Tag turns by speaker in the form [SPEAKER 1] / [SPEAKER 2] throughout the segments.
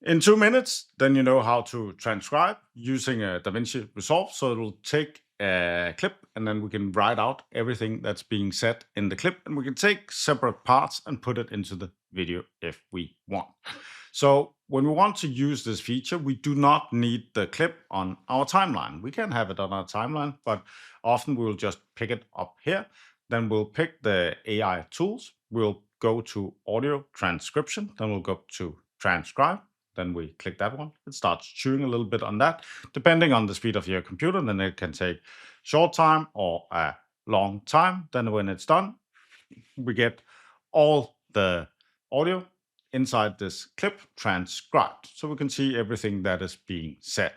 [SPEAKER 1] In 2 minutes, then you know how to transcribe using DaVinci Resolve. So it'll take a clip and then we can write out everything that's being said in the clip, and we can take separate parts and put it into the video if we want. So when we want to use this feature, we do not need the clip on our timeline. We can have it on our timeline, but often we'll just pick it up here. Then we'll pick the AI tools. We'll go to audio transcription. Then we'll go to transcribe. Then we click that one. It starts chewing a little bit on that. Depending on the speed of your computer, then it can take short time or a long time. Then when it's done, we get all the audio inside this clip transcribed. So we can see everything that is being said.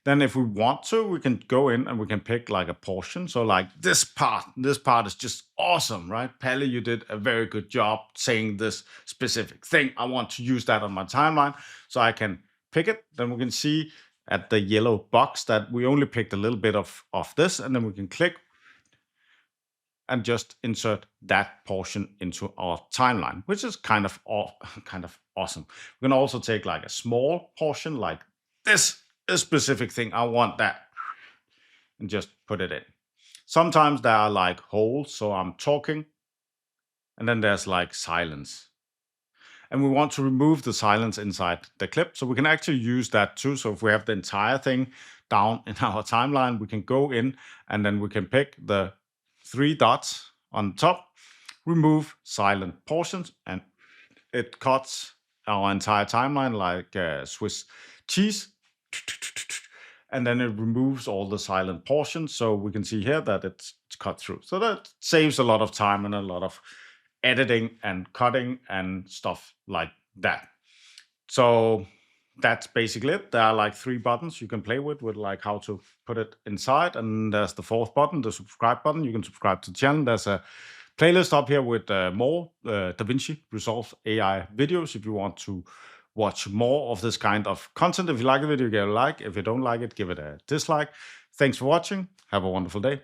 [SPEAKER 1] Then if we want to, we can go in and we can pick like a portion. So like this part is just awesome, right? Palle, you did a very good job saying this specific thing. I want to use that on my timeline. So I can pick it. Then we can see at the yellow box that we only picked a little bit of this, and then we can click and just insert that portion into our timeline, which is kind of awesome. We can also take like a small portion like this specific thing. I want that, and just put it in. Sometimes there are like holes, so I'm talking, and then there's like silence. And we want to remove the silence inside the clip, so we can actually use that too. So if we have the entire thing down in our timeline, we can go in and then we can pick the 3 dots on top, remove silent portions, and it cuts our entire timeline like Swiss cheese. And then it removes all the silent portions. So we can see here that it's cut through. So that saves a lot of time and a lot of editing and cutting and stuff like that. So that's basically it. There are like 3 buttons you can play with like how to put it inside. And there's the 4th button, the subscribe button. You can subscribe to the channel. There's a playlist up here with more DaVinci Resolve AI videos if you want to watch more of this kind of content. If you like the video, give it a like. If you don't like it, give it a dislike. Thanks for watching. Have a wonderful day.